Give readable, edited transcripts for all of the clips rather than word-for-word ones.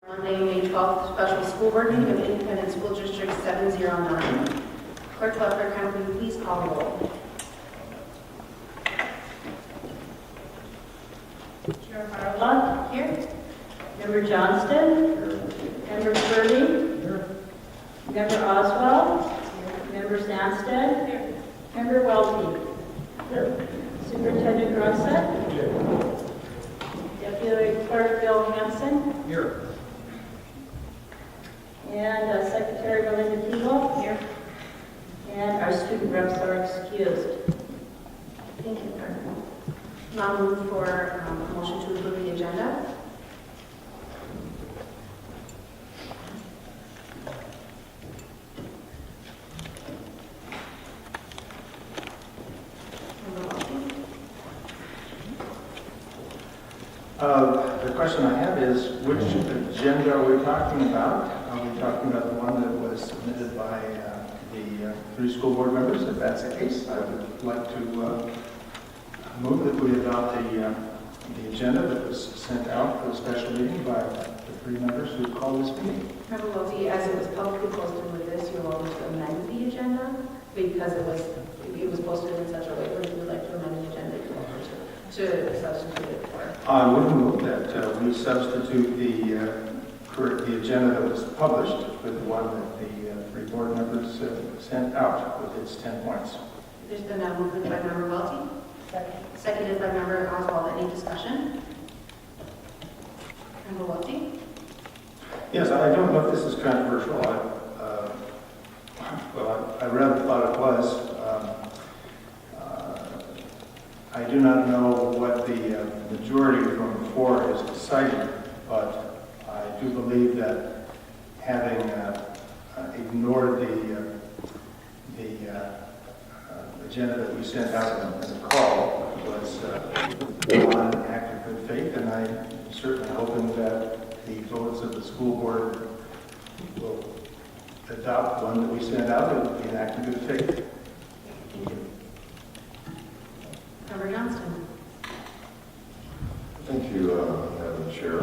Monday, May 12th, special school board meeting of Independent School District 709. Clerk Leffler, can you please call the roll? Chair Harlock. Here. Member Johnston. Member Purdy. Member Oswald. Member Sandsted. Member Welty. Superintendent Grunset. Deputy Clerk Bill Hanson. Here. And Secretary Belinda Teagle. Here. And our student reps are excused. Thank you, Clerk. Now move for a motion to approve the agenda. The question I have is, which agenda are we talking about? Are we talking about the one that was submitted by the three school board members? If that's the case, I would like to move that we adopt the agenda that was sent out for the special meeting by the three members who called this meeting. Member Welty, as it was publicly posted with this, you're welcome to amend the agenda because it was posted in such a way where you would like to amend the agenda, you're welcome to substitute it for. I would move that we substitute the agenda that was published with the one that the three board members sent out with its 10 points. There's been a movement by Member Welty. Seconded by Member Oswald. Any discussion? Member Welty? Yes, I don't know if this is controversial. I rather thought it was. I do not know what the majority from the floor is deciding, but I do believe that having ignored the agenda that we sent out in the call was not an act of good faith, and I'm certainly hoping that the votes of the school board will adopt one that we sent out. It would be an act of good faith. Member Johnston? Thank you, Madam Chair.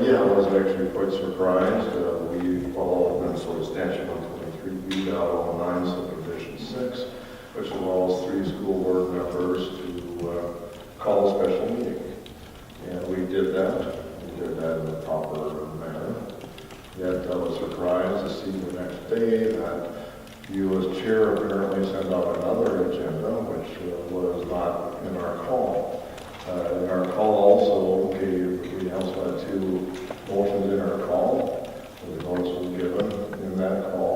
Yeah, I was actually quite surprised. We follow Minnesota Statute 123B.09, subdivision 6, which allows three school board members to call a special meeting. And we did that. We did that in the proper manner. Yet I was surprised to see the next day that you as chair apparently sent out another agenda, which was not in our call. In our call also, we also had two motions in our call. The votes were given in that call,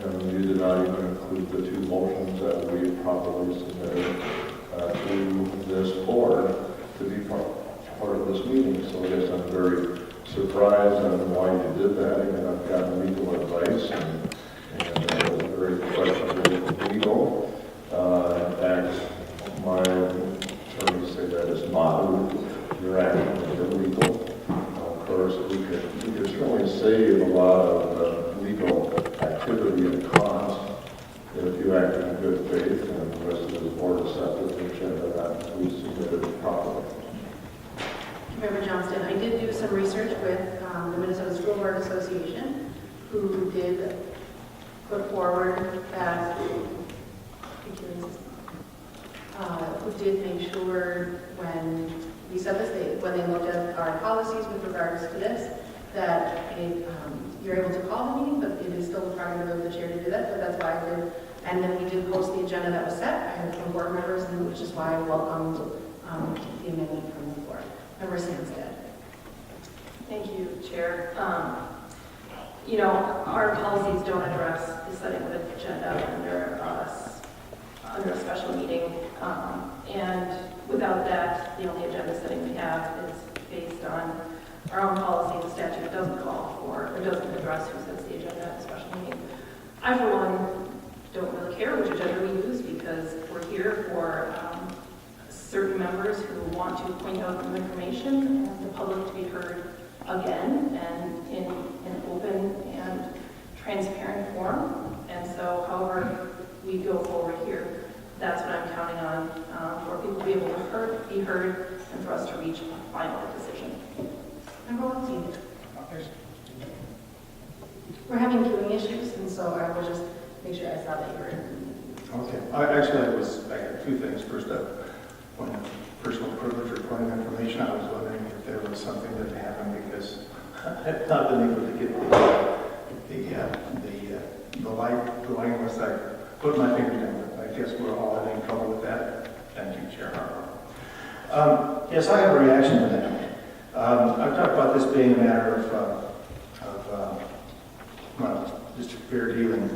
and you did not even include the two motions that we properly submitted to this board to be part of this meeting. So yes, I'm very surprised on why you did that. And I've gotten legal advice, and it was very questionable legal. In fact, my attorneys say that is not your action is illegal. Of course, we could certainly save a lot of legal activity and cost if you act in good faith and the rest of the board accepted the agenda that we submitted properly. Member Johnston, I did do some research with the Minnesota School Board Association, who did put forward that, who did make sure when we said this, when they looked at our policies with regards to this, that you're able to call the meeting, but it is still the prerogative of the chair to do that, so that's why I did. And then we did post the agenda that was set. I heard from board members, and which is why I welcomed the amendment from the board. Member Sandsted. Thank you, Chair. Our policies don't address the setting of an agenda under a special meeting. And without that, the only agenda setting we have is based on our own policy. The statute doesn't call for, or doesn't address who sets the agenda at a special meeting. I, for one, don't really care which agenda we use because we're here for certain members who want to point out new information and the public to be heard again and in an open and transparent forum. And so however we go forward here, that's what I'm counting on for people to be able to be heard and for us to reach a final decision. Member Welty. We're having queuing issues, and so I will just make sure I saw that you were in. Okay. I had two things. First up, point of personal privilege or point of information. I was wondering if there was something that had happened because I've not been able to get the light going unless I put my finger down. I guess we're all having trouble with that. Thank you, Chair Harper. Yes, I have a reaction to that. I've talked about this being a matter of just fair dealing.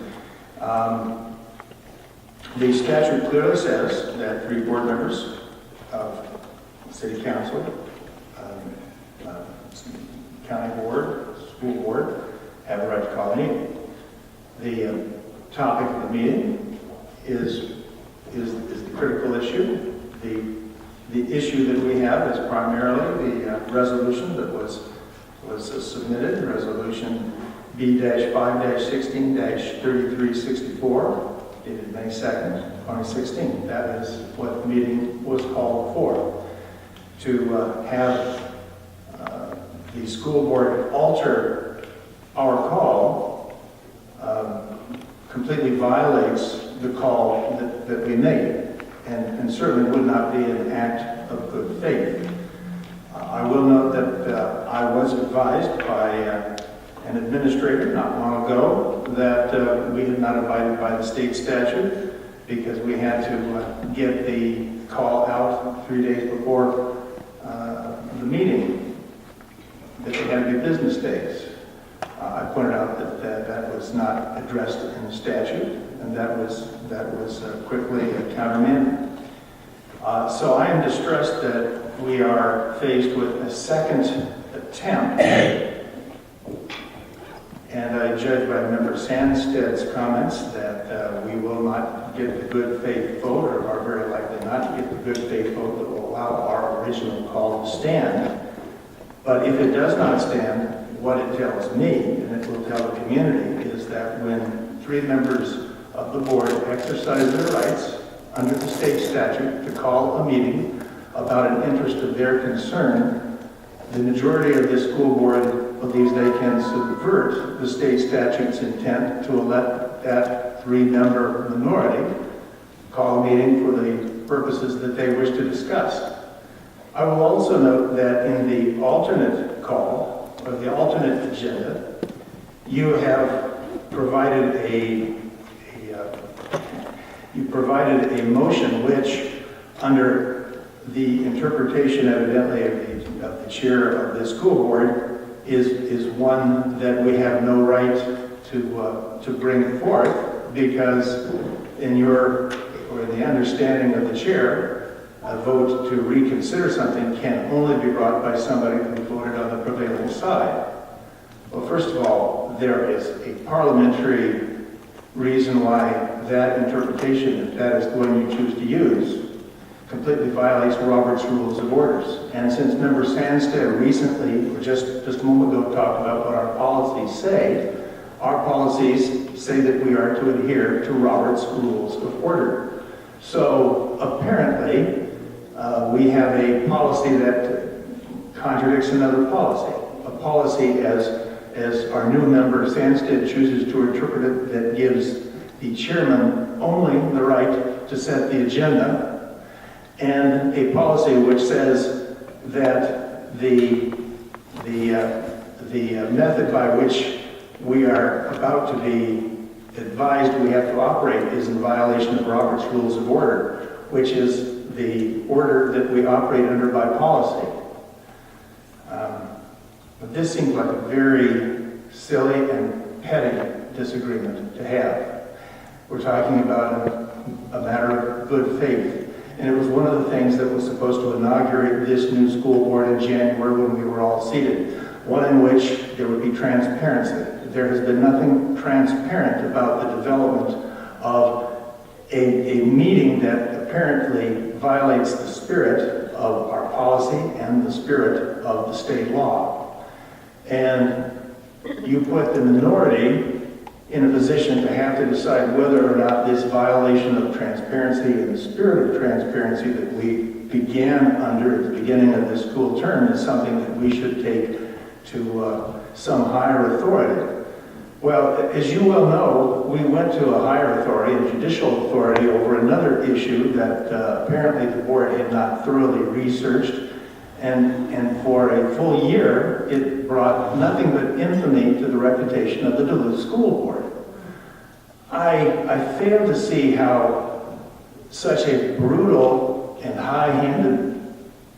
The statute clearly says that 3 board members of City Council, County Board, School Board have the right to call a meeting. The topic of the meeting is the critical issue. The issue that we have is primarily the resolution that was submitted, Resolution B-5-16-3364, dated May 2nd, 2016. That is what the meeting was called for. To have the school board alter our call completely violates the call that we made, and certainly would not be an act of good faith. I will note that I was advised by an administrator not long ago that we had not abided by the state statute because we had to get the call out 3 days before the meeting, that they had to be business days. I pointed out that was not addressed in the statute, and that was quickly countermanded. So I am distressed that we are faced with a second attempt, and I judge by Member Sandsted's comments that we will not get the good faith vote, or are very likely not to get the good faith vote that will allow our original call to stand. But if it does not stand, what it tells me, and it will tell the community, is that when 3 members of the board exercise their rights under the state statute to call a meeting about an interest of their concern, the majority of the school board believes they can subvert the state statute's intent to let that 3-member minority call a meeting for the purposes that they wish to discuss. I will also note that in the alternate call, or the alternate agenda, you have provided a motion which, under the interpretation evidently of the chair of the school board, is one that we have no right to bring forth, because in the understanding of the chair, a vote to reconsider something can only be brought by somebody who voted on the prevailing side. Well, first of all, there is a parliamentary reason why that interpretation, if that is the one you choose to use, completely violates Robert's Rules of Orders. And since Member Sandstead recently, or just a moment ago, talked about what our policies say, our policies say that we are to adhere to Robert's Rules of Order. So apparently, we have a policy that contradicts another policy. A policy, as our new member Sandstead chooses to interpret it, that gives the chairman only the right to set the agenda, and a policy which says that the method by which we are about to be advised we have to operate is in violation of Robert's Rules of Order, which is the order that we operate under by policy. But this seems like a very silly and petty disagreement to have. We're talking about a matter of good faith. And it was one of the things that was supposed to inaugurate this new school board in January when we were all seated. One in which there would be transparency. There has been nothing transparent about the development of a meeting that apparently violates the spirit of our policy and the spirit of the state law. And you put the minority in a position to have to decide whether or not this violation of transparency and the spirit of transparency that we began under at the beginning of this school term is something that we should take to some higher authority. Well, as you well know, we went to a higher authority, a judicial authority, over another issue that apparently the board had not thoroughly researched. And for a full year, it brought nothing but infamy to the reputation of the Duluth School Board. I fail to see how such a brutal and high-handed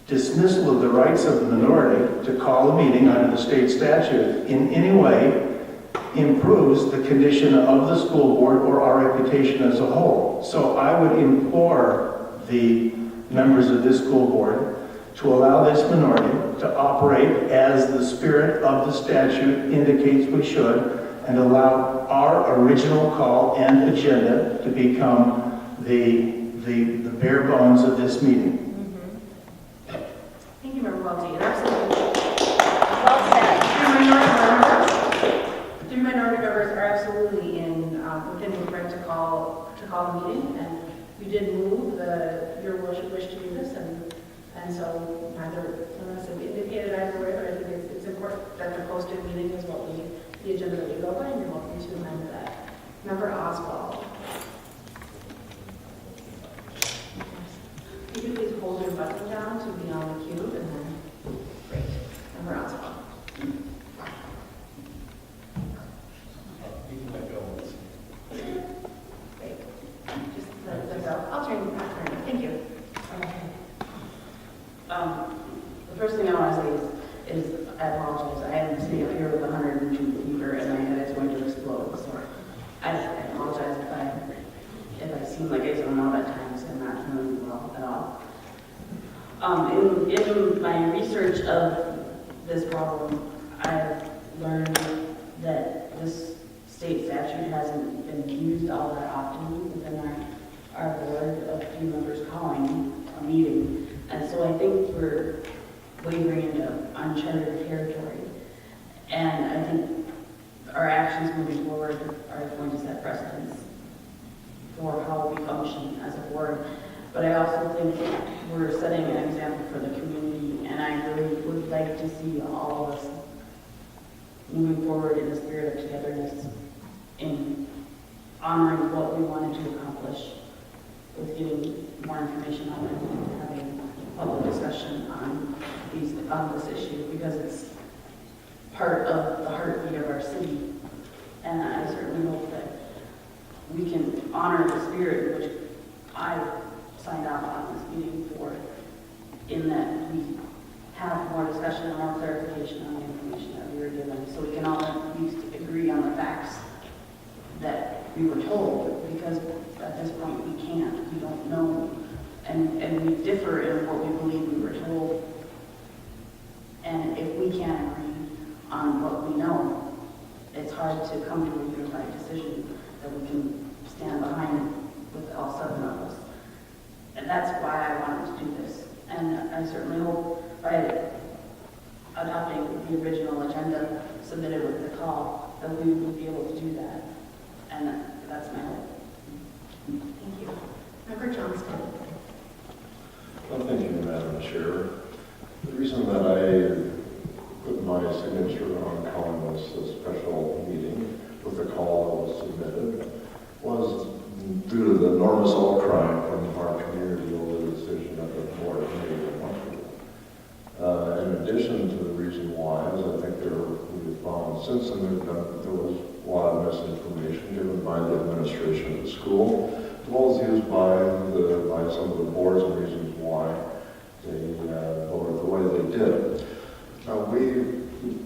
dismissal of the rights of the minority to call a meeting under the state statute in any way improves the condition of the school board or our reputation as a whole. So I would implore the members of this school board to allow this minority to operate as the spirit of the statute indicates we should, and allow our original call and agenda to become the bare bones of this meeting. Thank you, Member Welty. And absolutely, Well said. three minority members are absolutely within the right to call the meeting, and we did move your wish to do this, and so neither one of us have indicated either way, but I think it's important that the posted meeting is the agenda that we go by, and you're welcome to amend that. Member Oswald. If you could please hold your button down to be on the cube, and then, great. Member Oswald. Great. Just let that go. I'll turn. Thank you. The first thing I want to say is I apologize. I am sitting up here with 102 fever and my head is going to explode. So I apologize if I seem like I zone out at times. I'm not feeling well at all. In my research of this problem, I've learned that this state statute hasn't been used all that often within our board of few members calling a meeting. And so I think we're wavering into uncharted territory. And I think our actions moving forward are going to set precedents for how we function as a board. But I also think we're setting an example for the community, and I really would like to see all of us moving forward in the spirit of togetherness in honoring what we wanted to accomplish with getting more information on it and having public discussion on this issue, because it's part of the heartbeat of our city. And I certainly hope that we can honor the spirit in which I signed off on this meeting for, in that we have more discussion and more clarification on the information that we were given, so we can all at least agree on the facts that we were told, because at this point we can't, we don't know, and we differ in what we believe we were told. And if we can't agree on what we know, it's hard to come to a unified decision that we can stand behind with all 7 of us. And that's why I wanted to do this. And I certainly hope by adopting the original agenda submitted with the call that we will be able to do that. And that's my hope. Thank you. Member Johnston. Well, thank you, Madam Chair. The reason that I put my signature on calling this a special meeting with the call that was submitted was due to the enormous outcry from our community over the decision that the board made a month ago. In addition to the reason why is I think we have found since then there was a lot of misinformation given by the administration of the school, as well as used by some of the boards and reasons why they voted the way they did. Now we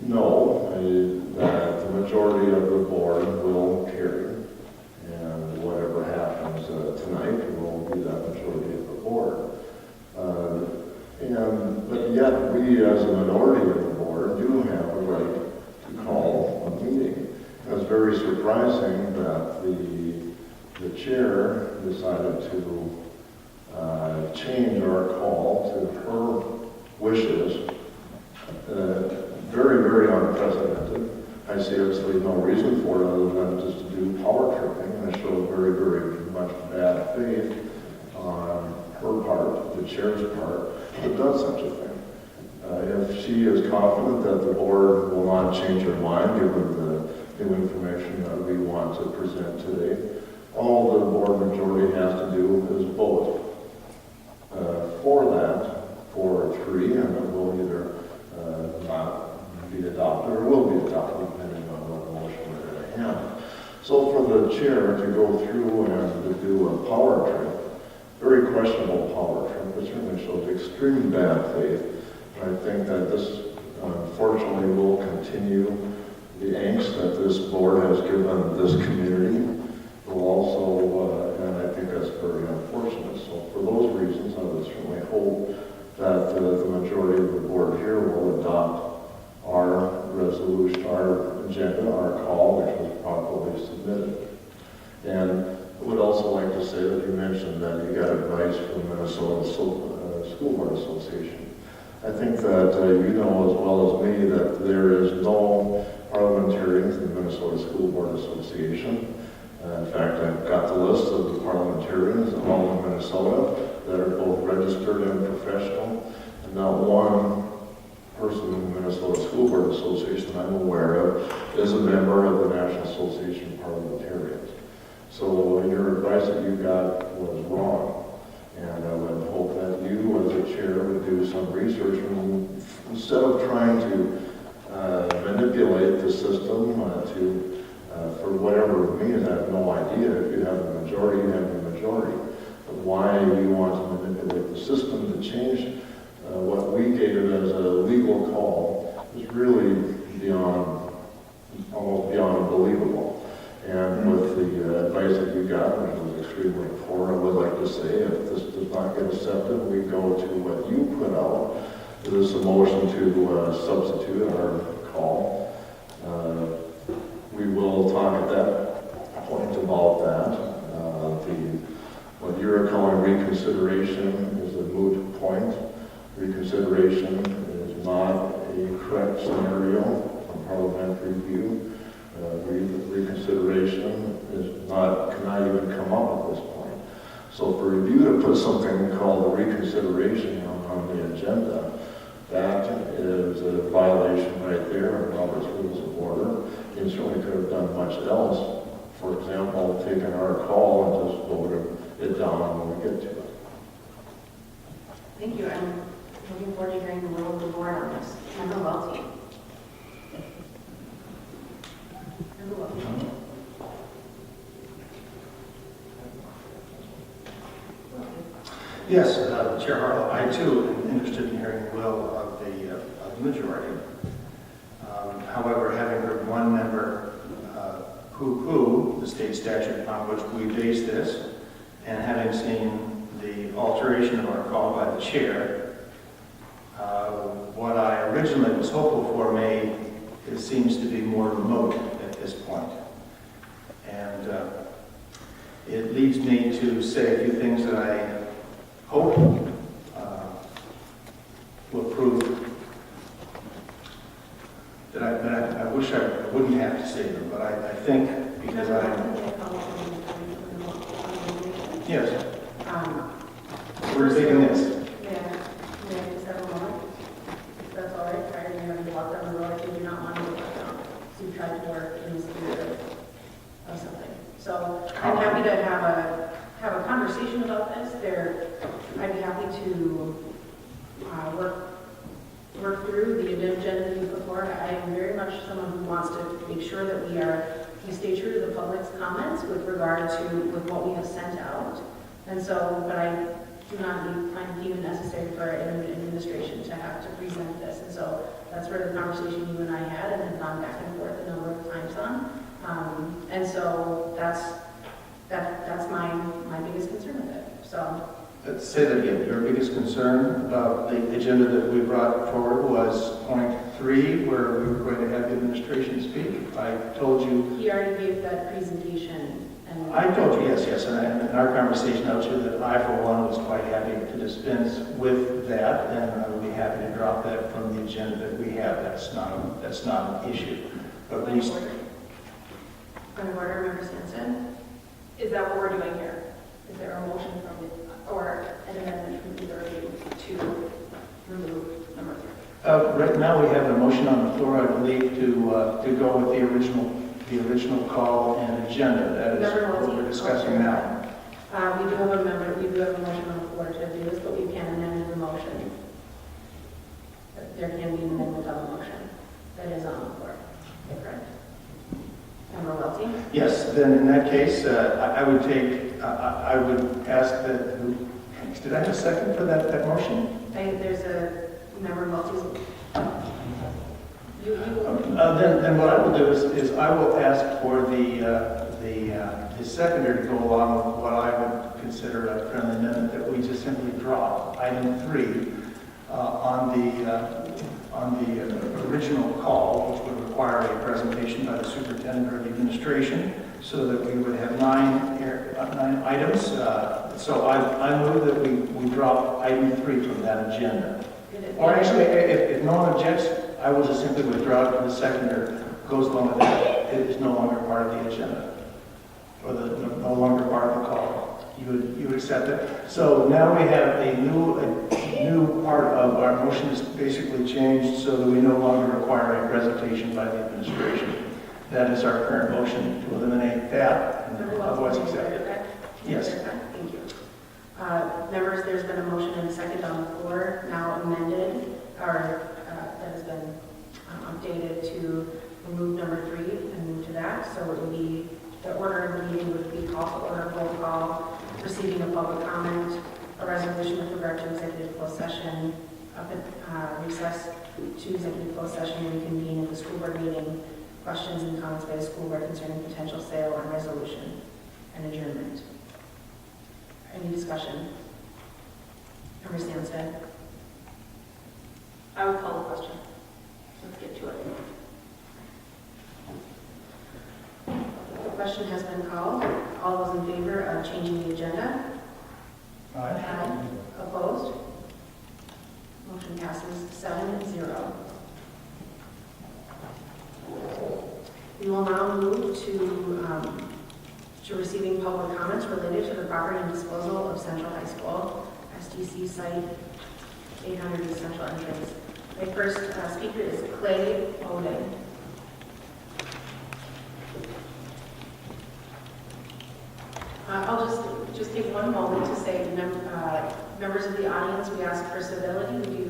know that the majority of the board will carry, and whatever happens tonight will be that majority of the board. But yet we as a minority of the board do have a right to call a meeting. It's very surprising that the chair decided to change our call to her wishes. Very, very unprecedented. I see absolutely no reason for it other than just to do power tripping, and it shows very, very much bad faith on her part, the chair's part, that does such a thing. If she she is confident that the board will not change their mind given the new information that we want to present today. All the board majority has to do is vote for that, for 3, and it will either not be adopted or will be adopted, depending on what motion we're going to have. So for the chair to go through and to do a power trip, very questionable power trip, it certainly shows extreme bad faith. I think that this, unfortunately, will continue the angst that this board has given this community. Will also, and I think that's very unfortunate. So for those reasons, I would certainly hope that the majority of the board here will adopt our resolution, our agenda, our call, which was properly submitted. And I would also like to say that you mentioned that you got advice from the Minnesota School Board Association. I think that you know as well as me that there is no parliamentarians in the Minnesota School Board Association. In fact, I've got the list of the parliamentarians all in Minnesota that are both registered and professional, and not one person in the Minnesota School Board Association I'm aware of is a member of the National Association of Parliamentarians. So your advice that you got was wrong, and I would hope that you, as a chair, would do some research and instead of trying to manipulate the system for whatever reason. I have no idea. If you have the majority, you have the majority. But why you want to manipulate the system to change what we gave it as a legal call is really almost beyond believable. And with the advice that you got, which was extremely poor, I would like to say if this does not get accepted, we go to what you put out. This is a motion to substitute our call. We will talk at that point about that. What you're calling reconsideration is a moot point. Reconsideration is not a correct scenario from parliamentary view. Reconsideration cannot even come up at this point. So for you to put something called a reconsideration on the agenda, that is a violation right there of Robert's Rules of Order. You certainly could have done much else. For example, taken our call and just voted it down when we get to it. Thank you. I'm looking forward to hearing the will of the board on this. Member Welty. Member Welty. Yes, Chair Harlow, I too am interested in hearing the will of the majority. However, having heard one member poo-poo the state statute upon which we base this, and having seen the alteration of our call by the chair, what I originally was hopeful for seems to be more remote at this point. And it leads me to say a few things that I hope will prove that I wish I wouldn't have to say them, but I think because yes, we're taking this. May I just have a moment? If that's all right, prior to you having to walk down the road, I do not want to get walked down. So you tried to work in the spirit of something. So I'm happy to have a conversation about this. I'd be happy to work through the agenda that you put forward. I am very much someone who wants to make sure that we stay true to the public's comments with regard to what we have sent out. And so, but I do not find it even necessary for an administration to have to present this. And so that's where the conversation you and I had and have gone back and forth a number of times on. And so that's my biggest concern with it. So. Let's say that again. Your biggest concern about the agenda that we brought forward was point 3, where we were going to have the administration speak. I told you. He already gave that presentation. And I told you, yes. And in our conversation, I told you that I, for one, was quite happy to dispense with that, and I would be happy to drop that from the agenda that we have. That's not an issue. But Point of order, Member Sampson. Is that what we're doing here? Is there a motion from or an amendment from either of you to remove number 3? Right now, we have a motion on the floor, I believe, to go with the original call and agenda. That is what we're discussing now. We do have a motion on the floor to do this, but we can amend the motion. There can be an amendment of the motion that is on the floor. Correct? Member Welty? Yes, then in that case, I would ask that, did I have a second for that motion? There's a member Welty's. Then what I will do is I will ask for the seconder to go along with what I would consider a friendly amendment, that we just simply drop item 3 on the original call, which would require a presentation by the superintendent or the administration, so that we would have 9 items. So I move that we drop item 3 from that agenda. Or actually, if no one objects, I will just simply withdraw it, and the seconder goes along with that. It is no longer part of the agenda, or no longer part of the call. You would accept it? So now we have a new part of our motion is basically changed so that we no longer require a presentation by the administration. That is our current motion, to eliminate that, and otherwise accept it. Yes. Thank you. Members, there's been a motion and a second on the floor, now amended, or that has been updated to remove number 3 and move to that. So it would be, the order of the meeting would be call to order, roll call, receiving a public comment, a resolution with regard to executive closed session, recess to executive closed session, and reconvene at the school board meeting, questions and comments by the school board concerning potential sale and resolution, and adjournment. Any discussion? Member Sandsted? I would call the question. Let's get to it. The question has been called. All those in favor of changing the agenda? Aye. Opposed? Motion passes 7-0. We will now move to receiving public comments related to the property and disposal of Central High School, SDC site 800 East Central entrance. My first speaker is Clay Oden. I'll just take one moment to say, members of the audience, we ask for civility. We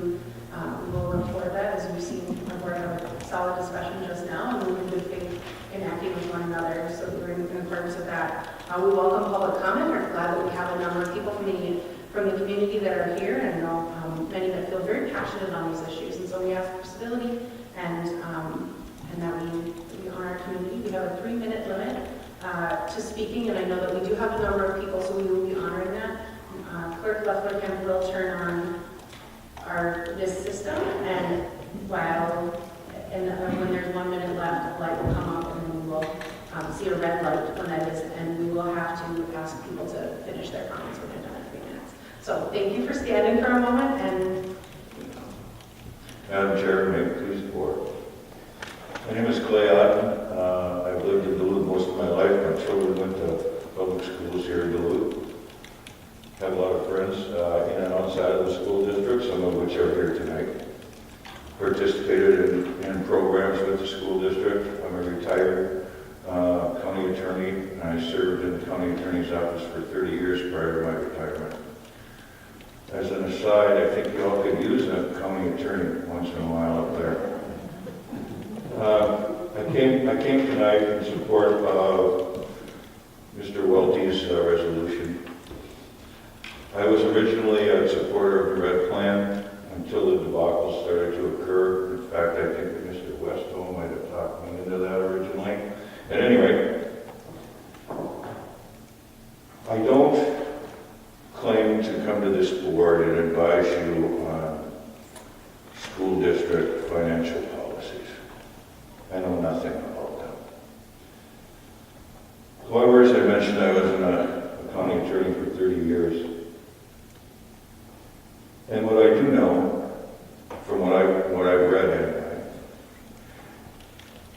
will report that, as we've seen, we're in a solid discussion just now, and we're in good faith in acting with one another, so we're in accordance with that. We welcome public comment. We're glad that we have a number of people from the community that are here, and many that feel very passionate on these issues. And so we ask for civility and that we honor our community. We have a 3-minute limit to speaking, and I know that we do have a number of people, so we will be honoring that. Clerk Lethbridge will turn on this system, and when there's 1 minute left, the light will come up, and then we will see a red light when that is, and we will have to ask people to finish their comments when they're done at 3 minutes. So thank you for standing for a moment, and Madam Chair, may I please report? My name is Clay Otten. I've lived in Duluth most of my life. My children went to public schools here in Duluth. Have a lot of friends in and outside of the school district, some of which are here tonight. Participated in programs with the school district. I'm a retired county attorney, and I served in the county attorney's office for 30 years prior to my retirement. As an aside, I think you all could use a county attorney once in a while up there. I came tonight in support of Mr. Welty's resolution. I was originally a supporter of the red plan until the debacle started to occur. In fact, I think that Mr. Westholm might have talked me into that originally. At any rate, I don't claim to come to this board and advise you on school district financial policies. I know nothing about them. However, as I mentioned, I was a county attorney for 30 years. And what I do know, from what I've read anyway,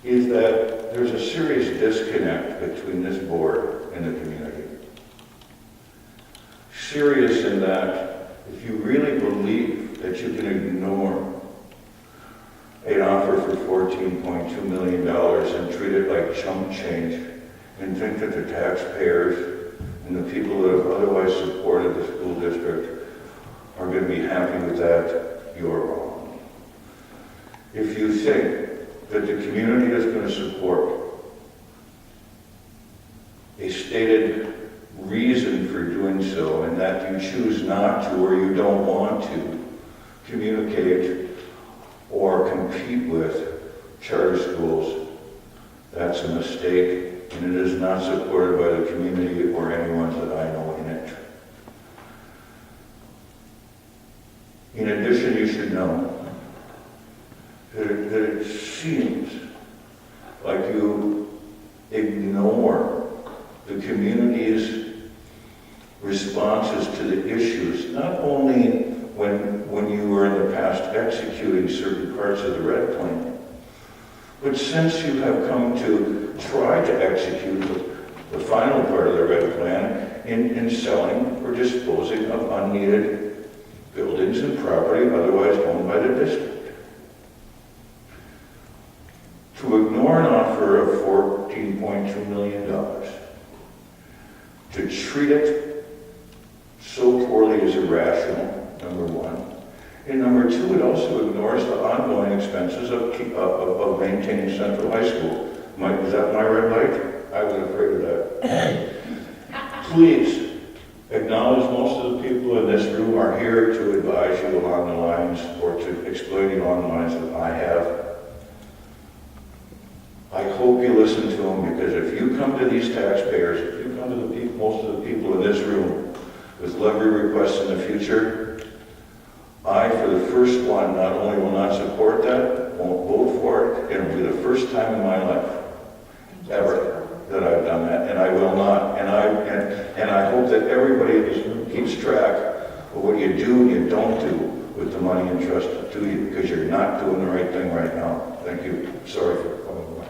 is that there's a serious disconnect between this board and the community. Serious in that if you really believe that you can ignore $14.2 million and treat it like chump change and think that the taxpayers and the people that have otherwise supported the school district are going to be happy with that, you're wrong. If you think that the community is going to support a stated reason for doing so, and that you choose not to or you don't want to communicate or compete with charter schools, that's a mistake, and it is not supported by the community or anyone that I know in it. In addition, you should know that it seems like you ignore the community's responses to the issues, not only when you were in the past executing certain parts of the red plan, but since you have come to try to execute the final part of the red plan in selling or disposing of unneeded buildings and property otherwise owned by the district. To ignore an offer of $14.2 million, to treat it so poorly is irrational, number one. And number two, it also ignores the ongoing expenses of maintaining Central High School. Is that my red light? I was afraid of that. Please acknowledge most of the people in this room are here to advise you along the lines or to explain you along the lines that I have. I hope you listen to them, because if you come to these taxpayers, if you come to the people, most of the people in this room with levy requests in the future, I, for the first one, not only will not support that, won't vote for it, it'll be the first time in my life, ever, that I've done that, and I will not. And I hope that everybody in this room keeps track of what you do and you don't do with the money entrusted to you, because you're not doing the right thing right now. Thank you. Sorry for coming back.